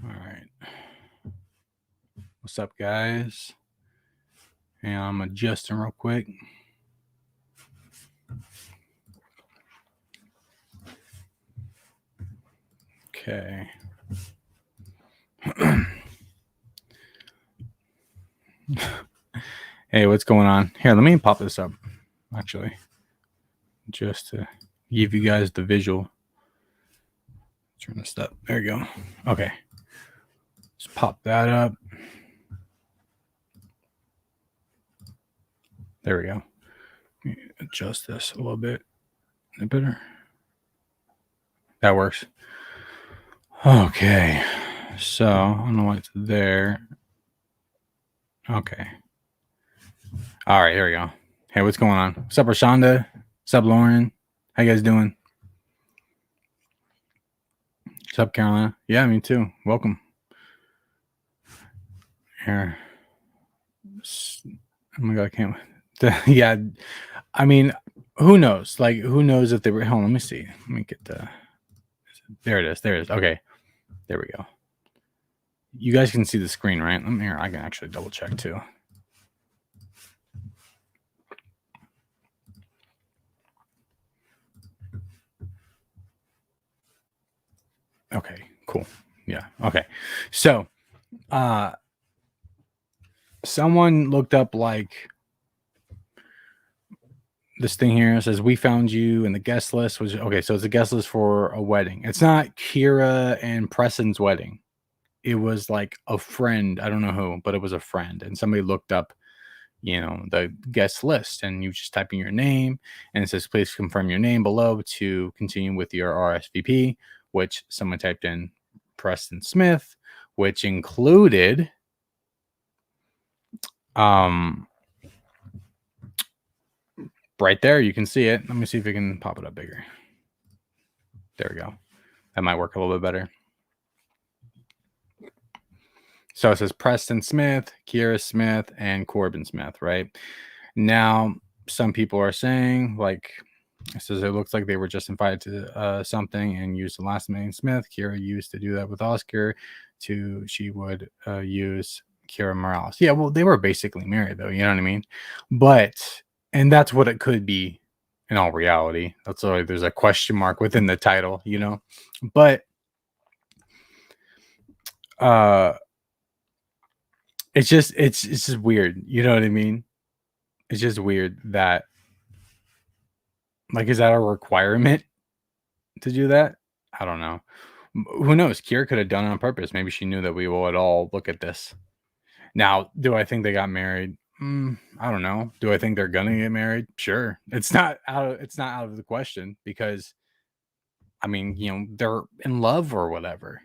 All right. What's up, guys? And I'm adjusting real quick. Okay. Hey, what's going on? Here, let me pop this up, actually, just to give you guys the visual. Turn this up. There you go. Okay. Just pop that up. There we go. Let me adjust this a little bit. Is it better? That works. Okay. So, I don't know what's there. Okay. All right, here we go. Hey, what's going on? What's up, Rashonda? What's up, Lauren? How you guys doing? What's up, Carolina? Yeah, me too. Welcome. Here. Oh my god, I can't. Yeah, I mean, who knows? Like, who knows if they were? Hold on, let me see. Let me get the. There it is. There it is. Okay, there we go. You guys can see the screen, right? Let me here. I can actually double check too. Okay, cool. Yeah. Okay. So, someone looked up like this thing here. It says we found you in the guest list. Was okay. So it's a guest list for a wedding. It's not Kyra and Preston's wedding. It was like a friend. I don't know who, but it was a friend, and somebody looked up, the guest list, and you just type in your name, and it says please confirm your name below to continue with your RSVP, which someone typed in Preston Smith, which included right there, you can see it. Let me see if we can pop it up bigger. There we go. That might work a little bit better. So it says Preston Smith, Kyra Smith, and Corbin Smith, right? Now, some people are saying, like, it says it looks like they were just invited to something and used the last name Smith. Kyra used to do that with Oscar. She would use Kyra Morales. Yeah, well, they were basically married, though. You know what I mean? And that's what it could be in all reality. That's why there's a question mark within the title, But it's just weird. You know what I mean? It's just weird that, like, is that a requirement to do that? I don't know. Who knows? Kyra could have done it on purpose. Maybe she knew that we would all look at this. Now, do I think they got married? I don't know. Do I think they're gonna get married? Sure. It's not out of the question because, I mean, they're in love or whatever,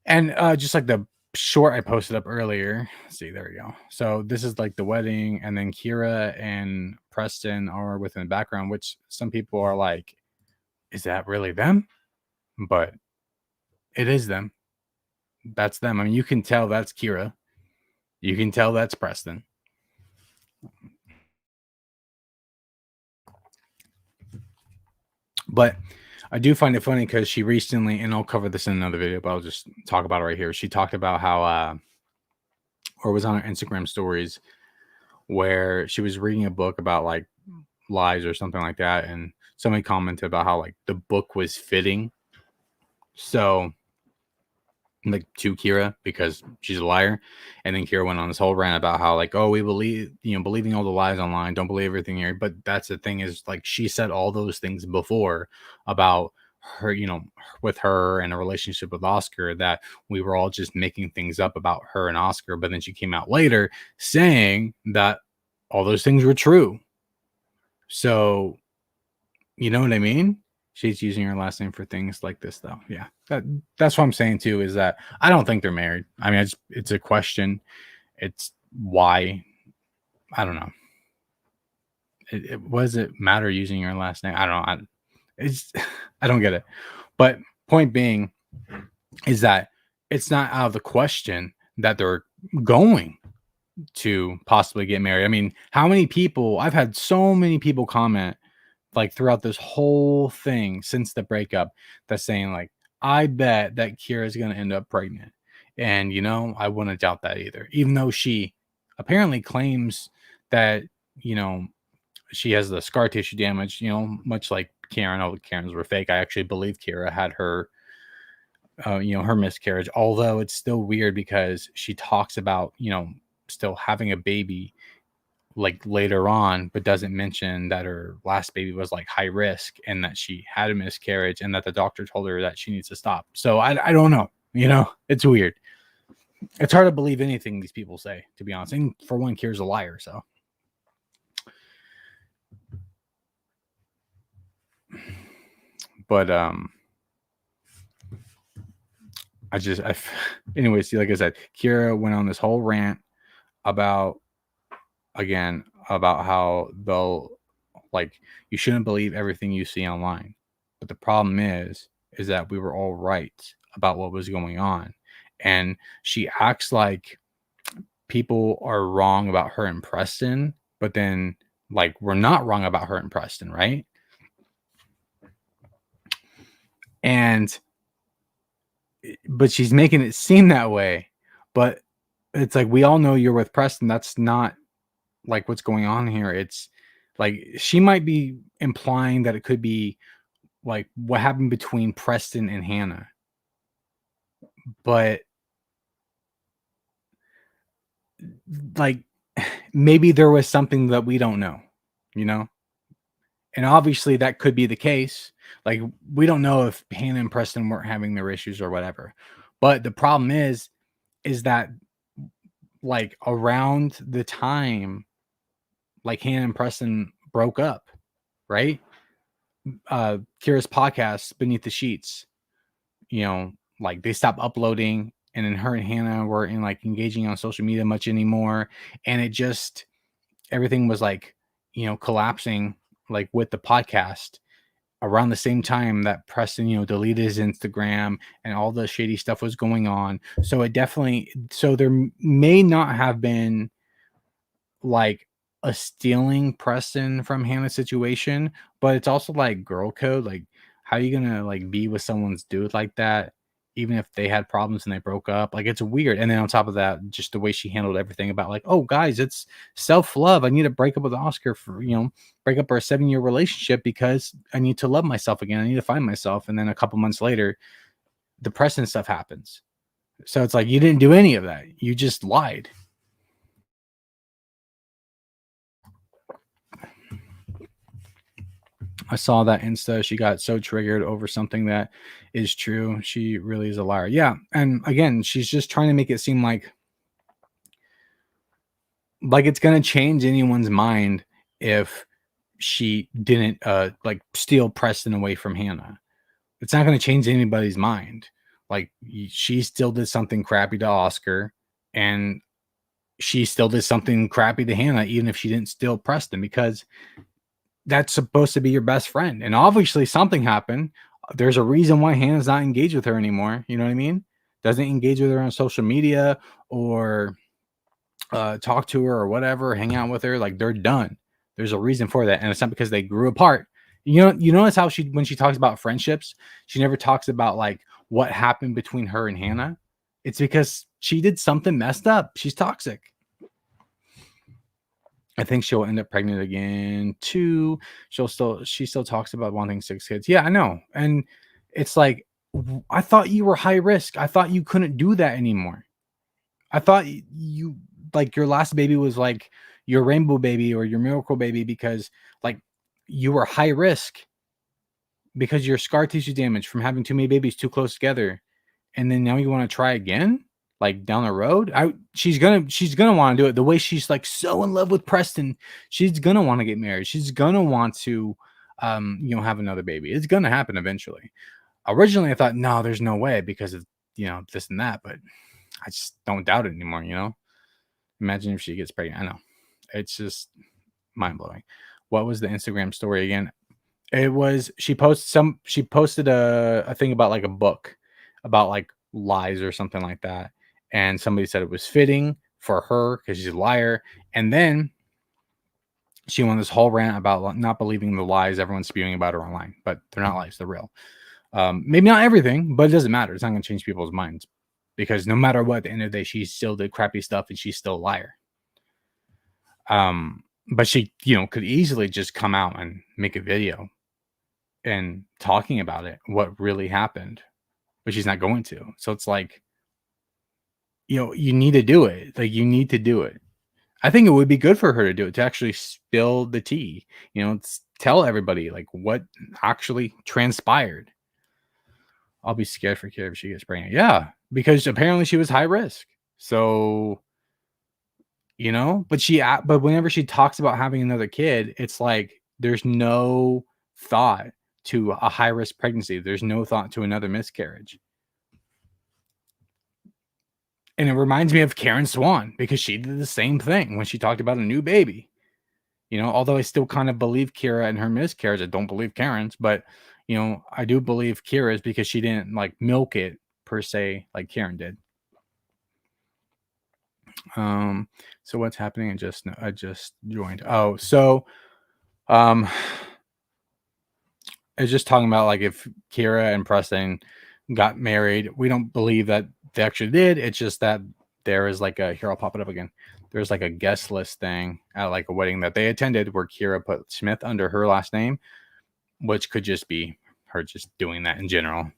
And just like the short I posted up earlier. Let's see, there we go. So this is like the wedding, and then Kyra and Preston are within the background, which some people are like, is that really them? But it is them. That's them. I mean, you can tell that's Kyra. You can tell that's Preston. But I do find it funny because she recently, and I'll cover this in another video, but I'll just talk about it right here. She talked about how, or was on her Instagram stories where she was reading a book about like lies or something like that, and somebody commented about how like the book was fitting. So, like, to Kyra because she's a liar, and then Kyra went on this whole rant about how like, oh, we believing all the lies online, don't believe everything here. But that's the thing, is like she said all those things before about her, with her and a relationship with Oscar, that we were all just making things up about her and Oscar. But then she came out later saying that all those things were true. So, you know what I mean? She's using her last name for things like this, though. Yeah, that's what I'm saying too. Is that I don't think they're married. I mean, it's a question. It's why. I don't know. What does it matter using your last name? I don't know. I don't get it. But point being is that it's not out of the question that they're going to possibly get married. I mean, how many people? I've had so many people comment like throughout this whole thing since the breakup that's saying like, I bet that Kyra's gonna end up pregnant. And, I wouldn't doubt that either. Even though she apparently claims that, you know, she has the scar tissue damage, much like Karen. All the Karens were fake. I actually believe Kyra had her miscarriage. Although it's still weird because she talks about, still having a baby like later on, but doesn't mention that her last baby was like high risk and that she had a miscarriage and that the doctor told her that she needs to stop. So I don't know. It's weird. It's hard to believe anything these people say, to be honest. And for one, Kyra's a liar. So, but anyways, like I said, Kyra went on this whole rant about how they'll like you shouldn't believe everything you see online. But the problem is that we were all right about what was going on. And she acts like people are wrong about her and Preston, but then like we're not wrong about her and Preston, right? But she's making it seem that way. But it's like, we all know you're with Preston. That's not like what's going on here. It's like she might be implying that it could be like what happened between Preston and Hannah. But like maybe there was something that we don't know, you know? And obviously that could be the case. Like we don't know if Hannah and Preston weren't having their issues or whatever. But the problem is that like around the time like Hannah and Preston broke up, right? Kyra's podcast, Beneath the Sheets, like they stopped uploading, and then her and Hannah were in like engaging on social media much anymore. And it just, everything was like, collapsing like with the podcast around the same time that Preston, deleted his Instagram and all the shady stuff was going on. So there may not have been like a stealing Preston from Hannah situation, but it's also like girl code. Like, how are you gonna like be with someone's dude like that, even if they had problems and they broke up? Like, it's weird. And then on top of that, just the way she handled everything about like, oh guys, it's self-love. I need to break up with Oscar for break up our 7-year relationship because I need to love myself again. I need to find myself. And then a couple months later, the Preston stuff happens. So it's like you didn't do any of that. You just lied. I saw that Insta. She got so triggered over something that is true. She really is a liar. Yeah. And again, she's just trying to make it seem like it's going to change anyone's mind if she didn't like steal Preston away from Hannah. It's not going to change anybody's mind. Like she still did something crappy to Oscar, and she still did something crappy to Hannah, even if she didn't steal Preston, because that's supposed to be your best friend. And obviously something happened. There's a reason why Hannah's not engaged with her anymore. You know what I mean? Doesn't engage with her on social media or talk to her or whatever, hang out with her. Like, they're done. There's a reason for that. And it's not because they grew apart. You notice how when she talks about friendships, she never talks about like what happened between her and Hannah. It's because she did something messed up. She's toxic. I think she'll end up pregnant again too. She still talks about wanting 6 kids. Yeah, I know. And it's like, I thought you were high risk. I thought you couldn't do that anymore. I thought you like your last baby was like your rainbow baby or your miracle baby because like you were high risk because your scar tissue damage from having too many babies too close together. And then now you want to try again? Like down the road, she's gonna want to do it the way she's like so in love with Preston. She's gonna want to get married. She's gonna want to have another baby. It's gonna happen eventually. Originally I thought, no, there's no way because of this and that, but I just don't doubt it anymore. Imagine if she gets pregnant. I know, it's just mind-blowing. What was the Instagram story again? It was she posted a thing about like a book about like lies or something like that. And somebody said it was fitting for her because she's a liar. And then she went this whole rant about not believing the lies everyone's spewing about her online, but they're not lies, they're real. Maybe not everything, but it doesn't matter. It's not going to change people's minds because no matter what, at the end of the day, she still did crappy stuff and she's still a liar. But she, could easily just come out and make a video and talking about it, what really happened, but she's not going to. So it's like, you need to do it. Like, you need to do it. I think it would be good for her to do it, to actually spill the tea, tell everybody like what actually transpired. I'll be scared for Kyra if she gets pregnant. Yeah, because apparently she was high risk. So, but whenever she talks about having another kid, it's like there's no thought to a high risk pregnancy. There's no thought to another miscarriage. And it reminds me of Karen Swan because she did the same thing when she talked about a new baby. Although I still kind of believe Kyra and her miscarriage, I don't believe Karen's, but I do believe Kyra's because she didn't like milk it per se like Karen did. So what's happening? I just joined. Oh, so I was just talking about like if Kyra and Preston got married. We don't believe that they actually did. It's just that there is like here, I'll pop it up again. There's like a guest list thing at like a wedding that they attended where Kyra put Smith under her last name, which could just be her just doing that in general.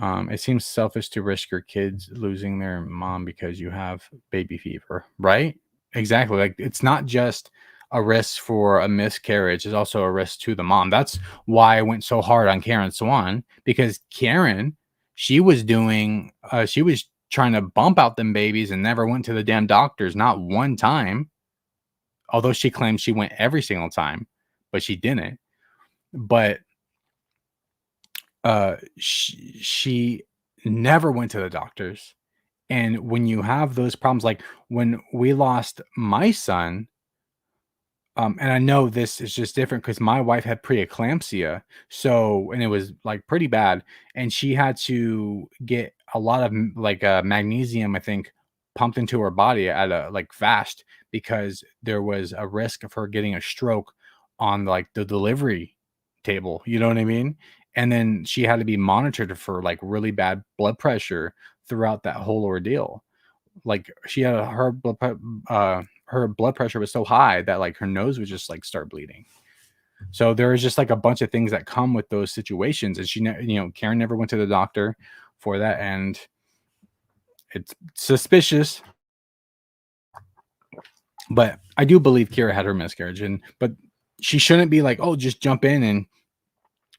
It seems selfish to risk your kids losing their mom because you have baby fever, right? Exactly. Like, it's not just a risk for a miscarriage, it's also a risk to the mom. That's why I went so hard on Karen Swan, because Karen, she was trying to bump out them babies and never went to the damn doctors, not one time. Although she claims she went every single time, but she didn't. But she never went to the doctors. And when you have those problems, like when we lost my son, and I know this is just different because my wife had preeclampsia, and it was like pretty bad, and she had to get a lot of like magnesium, I think, pumped into her body at a like fast because there was a risk of her getting a stroke on like the delivery table. You know what I mean? And then she had to be monitored for like really bad blood pressure throughout that whole ordeal. Like she had her blood pressure was so high that like her nose would just like start bleeding. So there is just like a bunch of things that come with those situations, and Karen never went to the doctor for that, and it's suspicious. But I do believe Kyra had her miscarriage, but she shouldn't be like, oh, just jump in and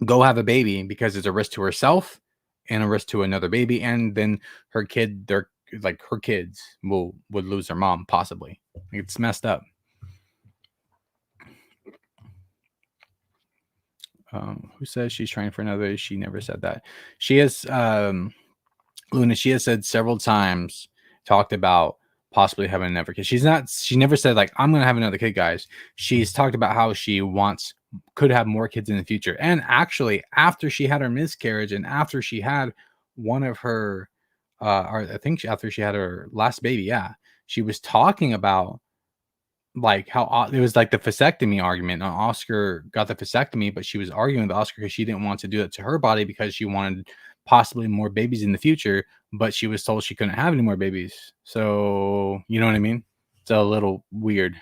go have a baby, because it's a risk to herself and a risk to another baby, and then her kids would lose their mom possibly. It's messed up. Who says she's trying for another? She never said that. She has Luna, she has said several times, talked about possibly having another kid. She never said like, I'm gonna have another kid, guys. She's talked about how she could have more kids in the future. And actually, after she had her miscarriage and after she had one of her or I think after she had her last baby, yeah, she was talking about like how it was like the vasectomy argument. Oscar got the vasectomy, but she was arguing with Oscar because she didn't want to do that to her body because she wanted possibly more babies in the future, but she was told she couldn't have any more babies. So, you know what I mean? It's a little weird.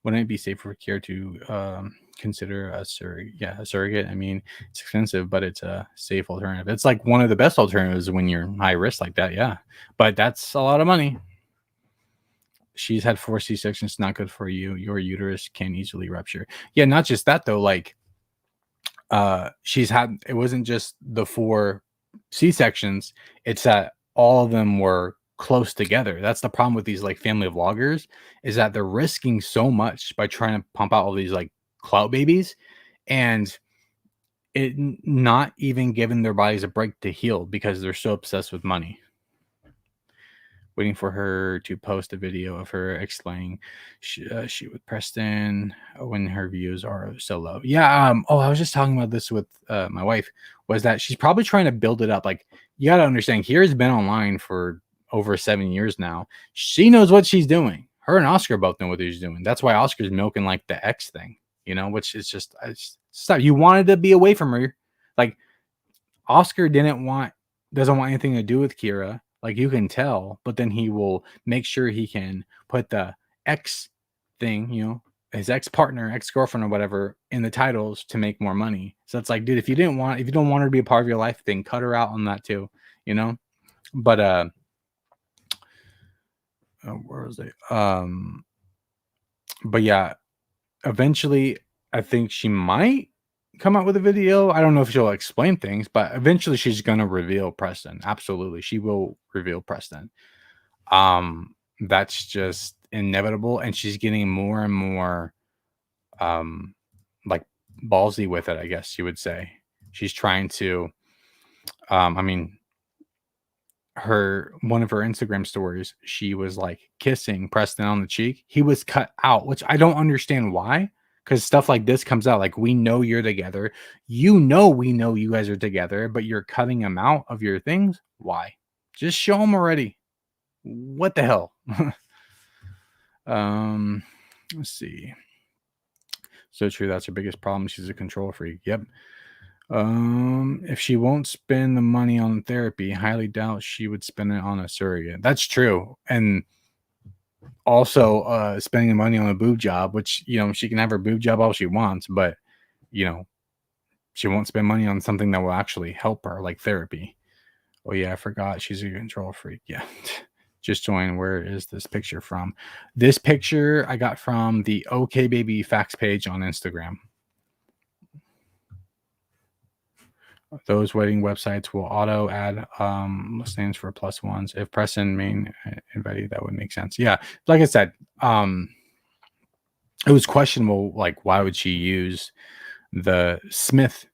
Wouldn't it be safer for Kyra to consider a surrogate? Yeah, a surrogate. I mean, it's expensive, but it's a safe alternative. It's like one of the best alternatives when you're high risk like that. Yeah, but that's a lot of money. She's had 4 C-sections. Not good for you. Your uterus can easily rupture. Yeah, not just that though. Like, it wasn't just the 4 C-sections. It's that all of them were close together. That's the problem with these like family vloggers, is that they're risking so much by trying to pump out all these like clout babies, and it not even giving their bodies a break to heal because they're so obsessed with money. Waiting for her to post a video of her explaining she with Preston when her views are so low. Yeah. I was just talking about this with my wife, was that she's probably trying to build it up. Like, you got to understand, Kyra's been online for over 7 years now. She knows what she's doing. Her and Oscar both know what she's doing. That's why Oscar's milking like the X thing, which is just, it's Stop. You wanted to be away from her. Like, Oscar doesn't want anything to do with Kyra. Like, you can tell, but then he will make sure he can put the X thing, his ex-partner, ex-girlfriend or whatever in the titles to make more money. So it's like, dude, if you don't want her to be a part of your life, then cut her out on that too, But where was it? But yeah, eventually I think she might come out with a video. I don't know if she'll explain things, but eventually she's gonna reveal Preston. Absolutely, she will reveal Preston. That's just inevitable, and she's getting more and more like ballsy with it, I guess you would say. She's trying to I mean, one of her Instagram stories, she was like kissing Preston on the cheek. He was cut out, which I don't understand why. Because stuff like this comes out, like, we know you're together. We know you guys are together, but you're cutting him out of your things. Why? Just show him already. What the hell? Let's see. So true. That's her biggest problem. She's a control freak. Yep. If she won't spend the money on therapy, highly doubt she would spend it on a surrogate. That's true. And also spending the money on a boob job, which, she can have her boob job all she wants, but she won't spend money on something that will actually help her, like therapy. Oh yeah, I forgot she's a control freak. Yeah. Just join. Where is this picture from? This picture I got from the OK Baby Facts page on Instagram. Those wedding websites will auto add listings for +1s. If Preston main invited, that would make sense. Yeah, like I said, it was questionable. Like, why would she use the Smith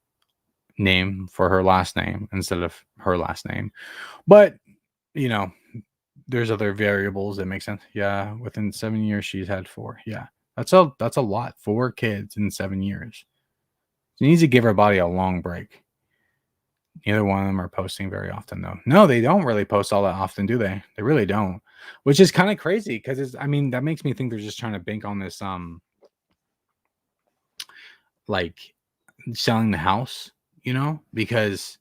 name for her last name instead of her last name? But there's other variables that make sense. Yeah, within 7 years, she's had 4. Yeah, that's a lot. 4 kids in 7 years. She needs to give her body a long break. Neither one of them are posting very often, though. No, they don't really post all that often, do they? They really don't, which is kind of crazy because that makes me think they're just trying to bank on this, like selling the house, because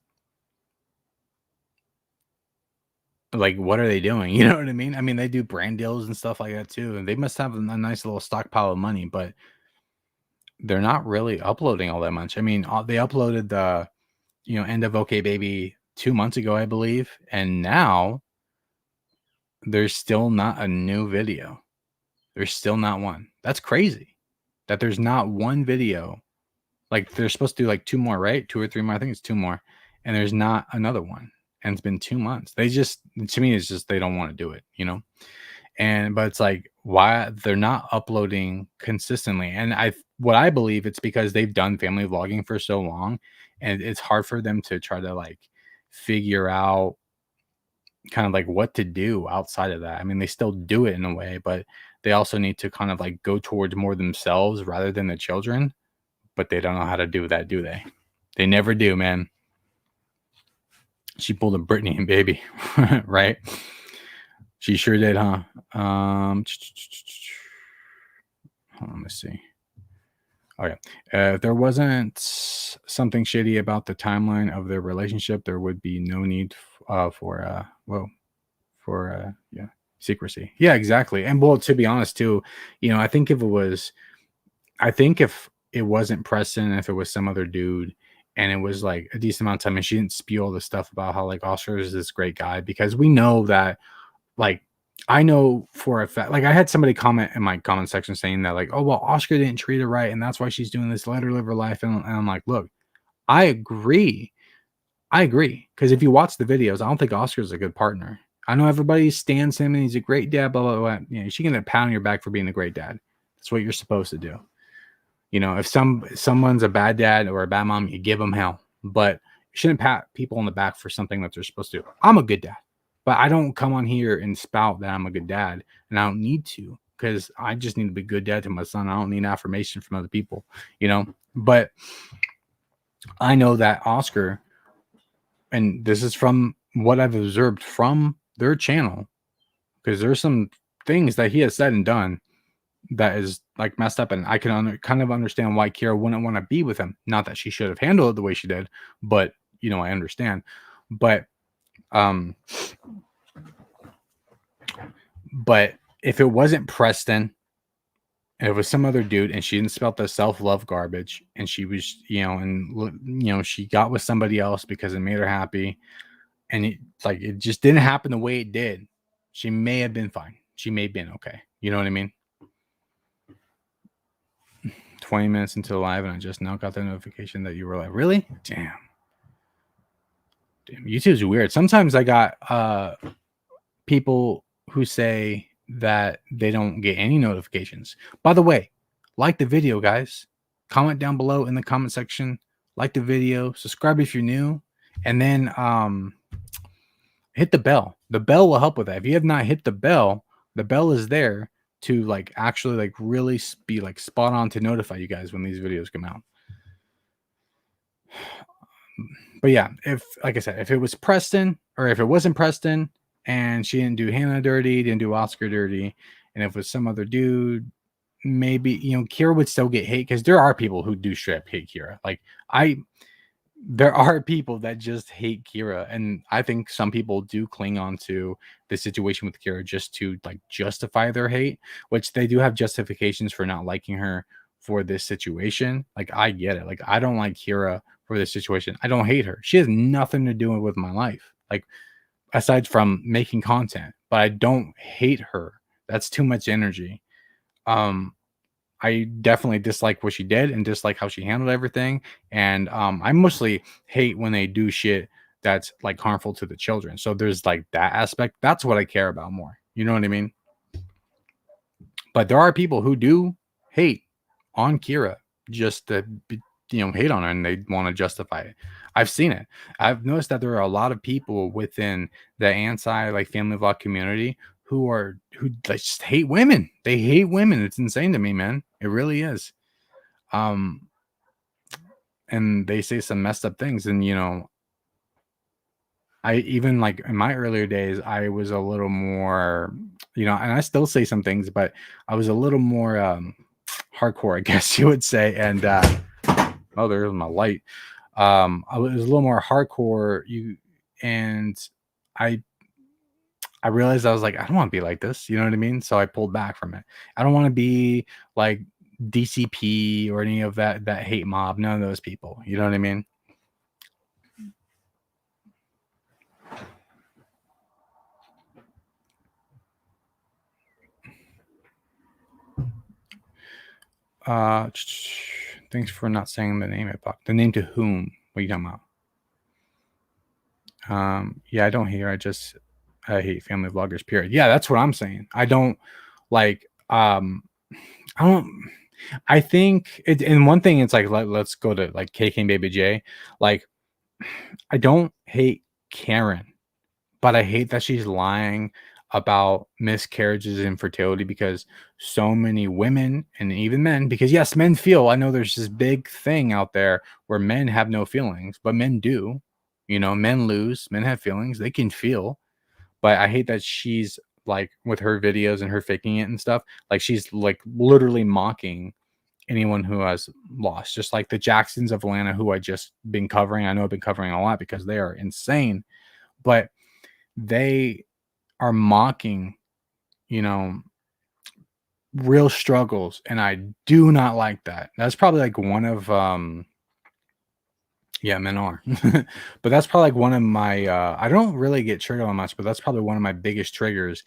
like, what are they doing? You know what I mean? I mean, they do brand deals and stuff like that too, and they must have a nice little stockpile of money, but they're not really uploading all that much. I mean, they uploaded the end of OK Baby 2 months ago, I believe, and now there's still not a new video. There's still not one. That's crazy that there's not one video. Like, they're supposed to do like 2 more, right? 2 or 3 more. I think it's 2 more, and there's not another one. And it's been 2 months. To me, it's just they don't want to do it, but it's like, why they're not uploading consistently. And what I believe, it's because they've done family vlogging for so long, and it's hard for them to try to like figure out kind of like what to do outside of that. I mean, they still do it in a way, but they also need to kind of like go towards more themselves rather than the children. But they don't know how to do that, do they? They never do, man. She pulled a Britney, baby, right? She sure did, huh? Let me see. Oh yeah. If there wasn't something shady about the timeline of their relationship, there would be no need for secrecy. Yeah, exactly. And well, to be honest too, I think if it wasn't Preston, if it was some other dude, and it was like a decent amount of time, and she didn't spew all this stuff about how like Oscar is this great guy, because we know that, like, I know for a fact, like, I had somebody comment in my comment section saying that, like, oh, well, Oscar didn't treat her right, and that's why she's doing this, let her live her life. And I'm like, look, I agree. Because if you watch the videos, I don't think Oscar's a good partner. I know everybody stands him and he's a great dad, blah, blah, blah. She can get a pat on your back for being a great dad. That's what you're supposed to do. If someone's a bad dad or a bad mom, you give them hell. But you shouldn't pat people on the back for something that they're supposed to do. I'm a good dad, but I don't come on here and spout that I'm a good dad, and I don't need to, because I just need to be a good dad to my son. I don't need affirmation from other people, But I know that Oscar, and this is from what I've observed from their channel, because there's some things that he has said and done that is like messed up, and I can kind of understand why Kyra wouldn't want to be with him. Not that she should have handled it the way she did, but I understand. But um, but if it wasn't Preston, and it was some other dude, and she didn't spell the self-love garbage, and she was, she got with somebody else because it made her happy, and it just didn't happen the way it did, she may have been fine. She may have been okay. You know what I mean? 20 minutes into live, and I just now got the notification that you were like, really? Damn, YouTube's weird. Sometimes I got people who say that they don't get any notifications. By the way, like the video, guys. Comment down below in the comment section. Like the video. Subscribe if you're new. And then hit the bell. The bell will help with that. If you have not hit the bell is there to actually really be spot on to notify you guys when these videos come out. But yeah, if like I said, if it was Preston, or if it wasn't Preston, and she didn't do Hannah dirty, didn't do Oscar dirty, and if it was some other dude, maybe Kyra would still get hate, because there are people who do straight up hate Kyra. There are people that just hate Kyra, and I think some people do cling on to the situation with Kyra just to justify their hate, which they do have justifications for not liking her for this situation. I get it. I don't like Kyra for this situation. I don't hate her. She has nothing to do with my life. Aside from making content, but I don't hate her. That's too much energy. I definitely dislike what she did and dislike how she handled everything. And I mostly hate when they do shit that's harmful to the children. So there's that aspect. That's what I care about more. You know what I mean? But there are people who do hate on Kyra just to hate on her, and they want to justify it. I've seen it. I've noticed that there are a lot of people within the anti family vlog community who just hate women. They hate women. It's insane to me, man. It really is. And they say some messed up things, and I even in my earlier days, I was a little more, and I still say some things, but I was a little more hardcore, I guess you would say. And oh, there's my light. I was a little more hardcore. And I realized I was I don't want to be like this. You know what I mean? So I pulled back from it. I don't want to be like DCP or any of that hate mob. None of those people. You know what I mean? Thanks for not saying the name. The name to whom? What are you talking about? Yeah, I don't hear. I hate family vloggers, period. Yeah, that's what I'm saying. I don't I think it, and one thing, it's let's go to KK and Baby J. I don't hate Karen, but I hate that she's lying about miscarriages and infertility, because so many women and even men, because yes, men feel, I know there's this big thing out there where men have no feelings, but men do. Men lose, men have feelings, they can feel. But I hate that she's with her videos and her faking it and stuff, she's literally mocking anyone who has lost, just like the Jacksons of Atlanta, who I just been covering. I know I've been covering a lot because they are insane, but they are mocking, real struggles, and I do not like that. That's probably one of yeah, men are. But that's probably one of my I don't really get triggered on much, but that's probably one of my biggest triggers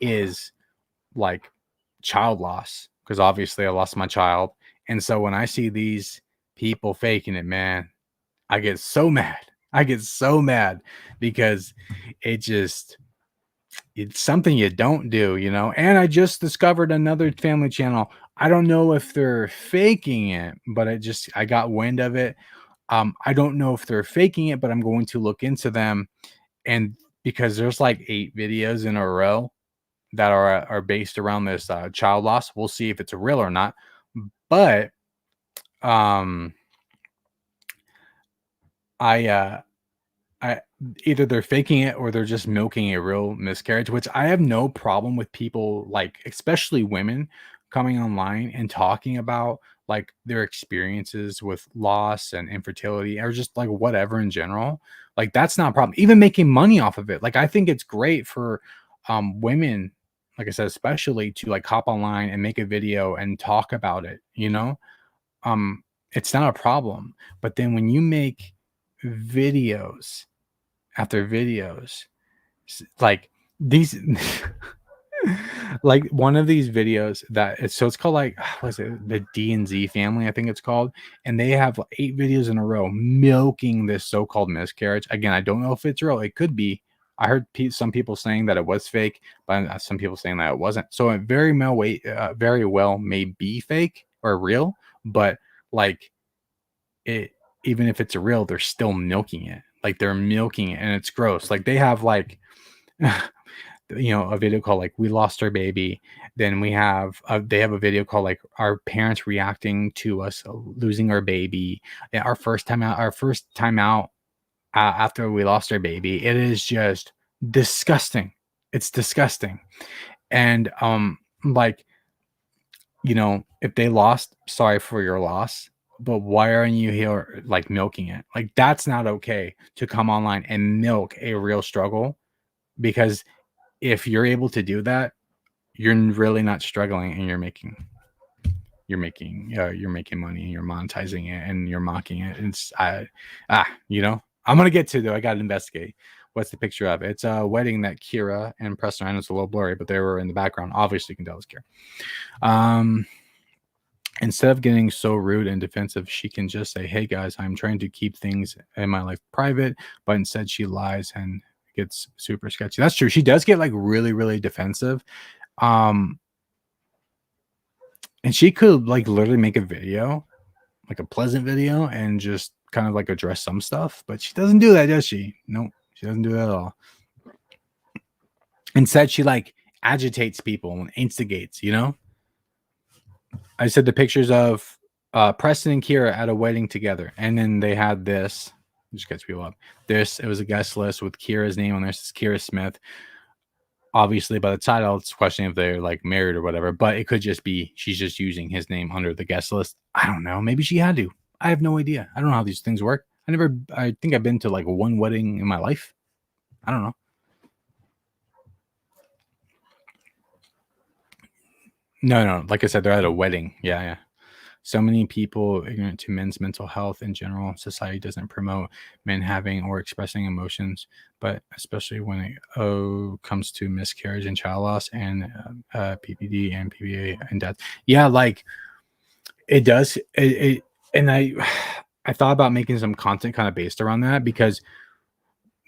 is child loss, because obviously I lost my child. And so when I see these people faking it, man, I get so mad. I get so mad because it's something you don't do, And I just discovered another family channel. I don't know if they're faking it, but I got wind of it. I don't know if they're faking it, but I'm going to look into them. And because there's 8 videos in a row that are based around this child loss. We'll see if it's real or not. But I either they're faking it or they're just milking a real miscarriage, which I have no problem with people, especially women, coming online and talking about like their experiences with loss and infertility or just like whatever in general, like that's not a problem. Even making money off of it. Like I think it's great for women, like I said, especially to like hop online and make a video and talk about it, you know? Um, it's not a problem. But then when you make videos after videos, like these like one of these videos that it's called like what is it, the D&Z family, I think it's called, and they have like 8 videos in a row milking this so-called miscarriage. Again, I don't know if it's real. It could be. I heard some people saying that it was fake, but some people saying that it wasn't. So it very well may be fake or real, but like it, even if it's real, they're still milking it. Like they're milking it, and it's gross. Like they have like a video called like we lost our baby. Then they have a video called like our parents reacting to us losing our baby. Our first time out after we lost our baby. It is just disgusting. It's disgusting. And like, if they lost, sorry for your loss, but why aren't you here like milking it? Like that's not okay to come online and milk a real struggle, because if you're able to do that, you're really not struggling, and you're making money, and you're monetizing it, and you're mocking it. I'm gonna get to though. I gotta investigate. What's the picture of? It's a wedding that Kyra and Preston, I know it's a little blurry, but they were in the background. Obviously, you can tell it's Kyra. Instead of getting so rude and defensive, she can just say, "Hey guys, I'm trying to keep things in my life private," but instead she lies and gets super sketchy. That's true. She does get like really, really defensive. And she could like literally make a video, like a pleasant video, and just kind of like address some stuff, but she doesn't do that, does she? Nope, she doesn't do that at all. Instead, she like agitates people and instigates, I said the pictures of Preston and Kyra at a wedding together, and then they had this. Just gets people up. It was a guest list with Kyra's name on there. This is Kyra Smith. Obviously, by the title, it's questioning if they're like married or whatever, but it could just be she's just using his name under the guest list. I don't know. Maybe she had to. I have no idea. I don't know how these things work. I think I've been to like one wedding in my life. I don't know. No. Like I said, they're at a wedding. Yeah. So many people ignorant to men's mental health in general. Society doesn't promote men having or expressing emotions, but especially when it comes to miscarriage and child loss and PPD and PBA and death. Yeah, like it does. And I thought about making some content kind of based around that, because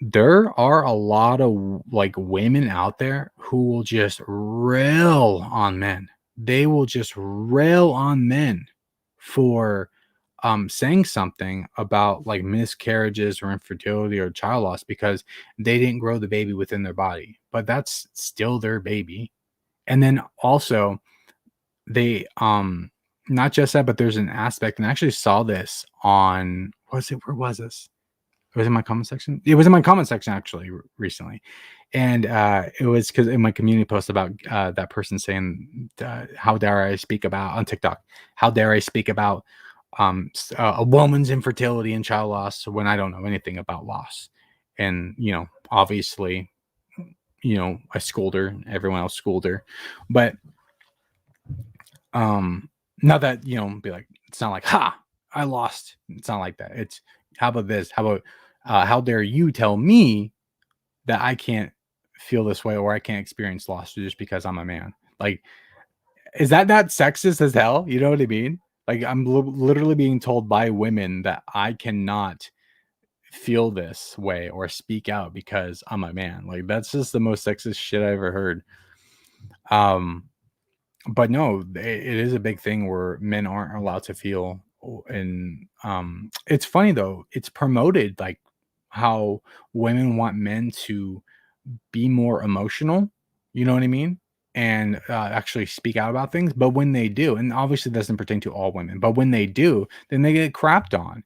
there are a lot of like women out there who will just rail on men. They will just rail on men for saying something about like miscarriages or infertility or child loss because they didn't grow the baby within their body, but that's still their baby. And then also they not just that, but there's an aspect, and I actually saw this on where was this? It was in my comment section. It was in my comment section actually recently. And it was because in my community post about that person saying, how dare I speak about on TikTok, how dare I speak about a woman's infertility and child loss when I don't know anything about loss. And, obviously, I schooled her, everyone else schooled her. But not that, be like, it's not like, ha, I lost. It's not like that. It's, how about this? How about, how dare you tell me that I can't feel this way or I can't experience loss just because I'm a man? Like, is that not sexist as hell? You know what I mean? Like, I'm literally being told by women that I cannot feel this way or speak out because I'm a man. Like, that's just the most sexist shit I ever heard. But no, it is a big thing where men aren't allowed to feel. And it's funny though, it's promoted like how women want men to be more emotional, you know what I mean, and actually speak out about things. But when they do, and obviously it doesn't pertain to all women, but when they do, then they get crapped on,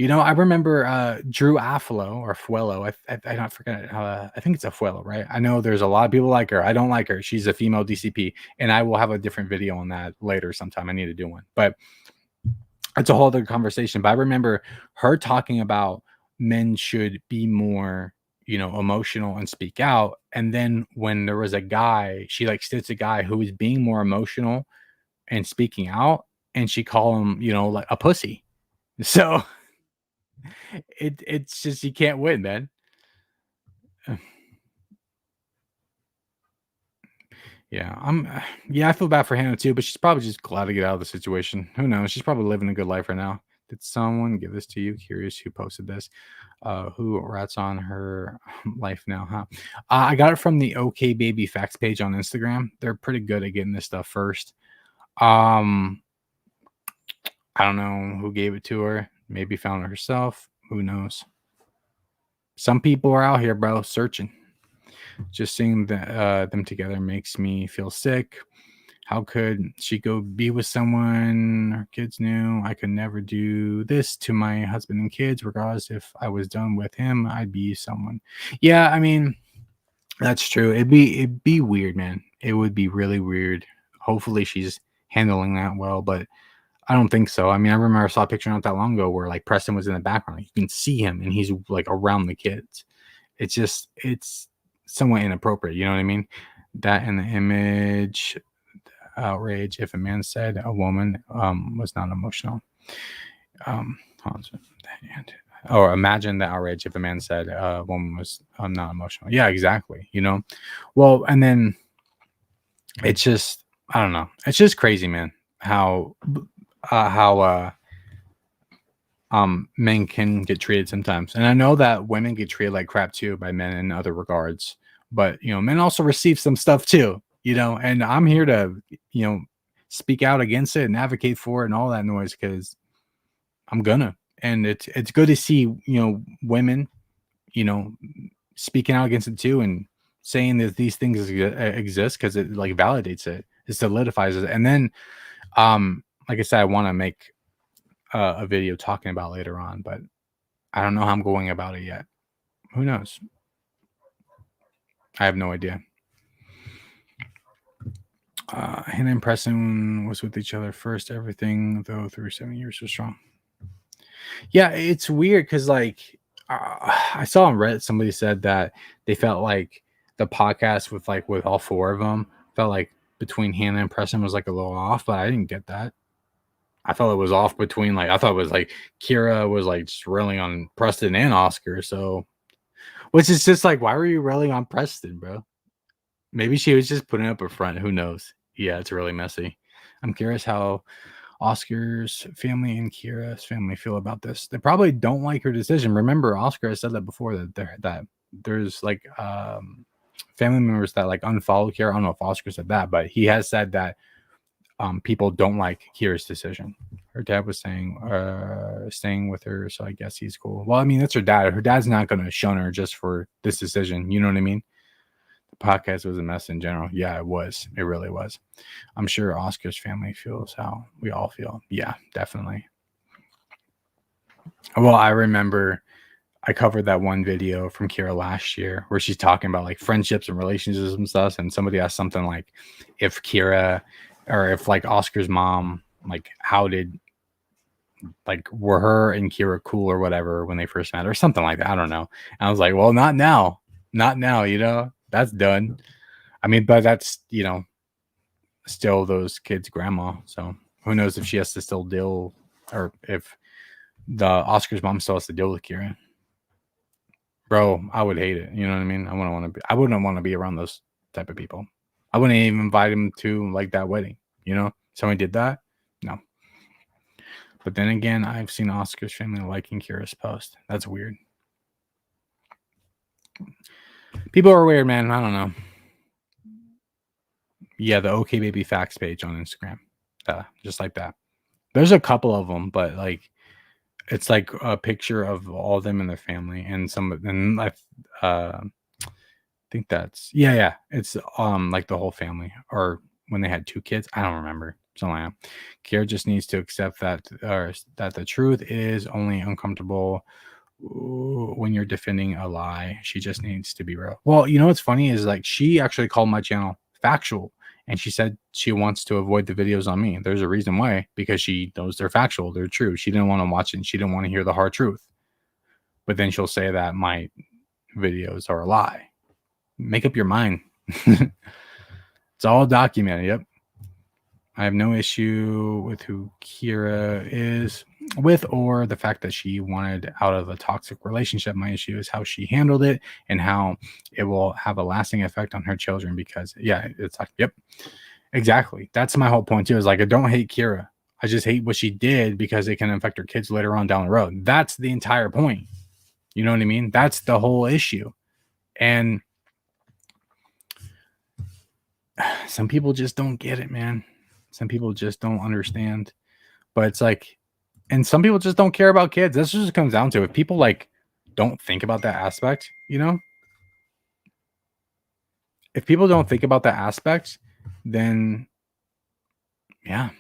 I remember Drew Aflo or Fuelo. I don't forget. I think it's a Fuelo, right? I know there's a lot of people like her. I don't like her. She's a female DCP, and I will have a different video on that later sometime. I need to do one, but it's a whole other conversation. But I remember her talking about men should be more, emotional and speak out. And then when there was a guy, she like stits a guy who was being more emotional and speaking out, and she called him, like a pussy. So it's just you can't win, man. Yeah, yeah, I feel bad for Hannah too, but she's probably just glad to get out of the situation. Who knows? She's probably living a good life right now. Did someone give this to you? Curious who posted this. Who rats on her life now, huh? I got it from the OK Baby Facts page on Instagram. They're pretty good at getting this stuff first. Um, I don't know who gave it to her. Maybe found it herself. Who knows? Some people are out here, bro, searching. Just seeing them together makes me feel sick. How could she go be with someone her kids knew? I could never do this to my husband and kids, regardless if I was done with him, I'd be someone. Yeah, I mean, that's true. It'd be weird, man. It would be really weird. Hopefully she's handling that well, but I don't think so. I mean, I remember I saw a picture not that long ago where like Preston was in the background. You can see him and he's like around the kids. It's somewhat inappropriate. You know what I mean? That in the image, outrage if a man said a woman was not emotional. Or imagine the outrage if a man said a woman was not emotional. Yeah, exactly. Well, and then it's just I don't know. It's just crazy, man. How men can get treated sometimes. And I know that women get treated like crap too by men in other regards. But men also receive some stuff too, and I'm here to, speak out against it and advocate for it and all that noise because I'm gonna. And it's good to see, women, speaking out against it too and saying that these things exist because it like validates it, it solidifies it. And then like I said, I want to make a video talking about later on, but I don't know how I'm going about it yet. Who knows? I have no idea. Hannah and Preston was with each other first. Everything, though, through 7 years was strong. Yeah, it's weird because, like, I saw on Reddit somebody said that they felt like the podcast with all four of them felt like between Hannah and Preston was like a little off, but I didn't get that. I felt it was off between I thought it was like Kyra was like just railing on Preston and Oscar. So, which is just like, why were you railing on Preston, bro? Maybe she was just putting up a front. Who knows? Yeah, it's really messy. I'm curious how Oscar's family and Kyra's family feel about this. They probably don't like her decision. Remember, Oscar has said that before that there's like family members that like unfollow Kyra. I don't know if Oscar said that, but he has said that people don't like Kyra's decision. Her dad was saying staying with her, so I guess he's cool. Well, I mean, that's her dad. Her dad's not going to shun her just for this decision. You know what I mean? The podcast was a mess in general. Yeah, it was. It really was. I'm sure Oscar's family feels how we all feel. Yeah, definitely. Well, I remember I covered that one video from Kyra last year where she's talking about like friendships and relationships and stuff. And somebody asked something like if Kyra or if like Oscar's mom, like how did like were her and Kyra cool or whatever when they first met or something like that. I don't know. And I was like, well, not now. Not now, that's done. I mean, but that's, still those kids' grandma. So who knows if she has to still deal or if the Oscar's mom still has to deal with Kyra. Bro, I would hate it. You know what I mean? I wouldn't want to be around those type of people. I wouldn't even invite him to like that wedding. Someone did that. No. But then again, I've seen Oscar's family liking Kyra's post. That's weird. People are weird, man. I don't know. Yeah, the OK Baby Facts page on Instagram. Just like that. There's a couple of them, but like it's like a picture of all of them and their family and I think that's yeah. It's like the whole family or when they had 2 kids. I don't remember. Something like that. Kyra just needs to accept that, or that the truth is only uncomfortable when you're defending a lie. She just needs to be real. Well, you know what's funny is like she actually called my channel factual, and she said she wants to avoid the videos on me. There's a reason why, because she knows they're factual, they're true. She didn't want to watch it, and she didn't want to hear the hard truth. But then she'll say that my videos are a lie. Make up your mind. It's all documented. Yep. I have no issue with who Kyra is with, or the fact that she wanted out of a toxic relationship. My issue is how she handled it and how it will have a lasting effect on her children, because yeah, it's like, yep, exactly. That's my whole point too, is like, I don't hate Kyra. I just hate what she did because it can affect her kids later on down the road. That's the entire point. You know what I mean? That's the whole issue. And some people just don't get it, man. Some people just don't understand. But it's like, and some people just don't care about kids. That's just comes down to, if people like don't think about that aspect, you know? If people don't think about that aspect, then yeah,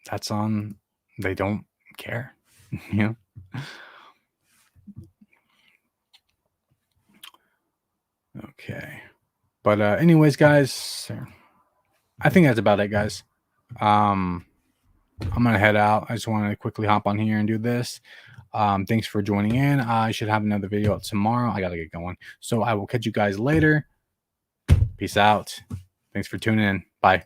that's on, they don't care. You know? Okay. But anyways, guys, I think that's about it, guys. I'm gonna head out. I just want to quickly hop on here and do this. Thanks for joining in. I should have another video out tomorrow. I gotta get going, so I will catch you guys later. Peace out. Thanks for tuning in. Bye.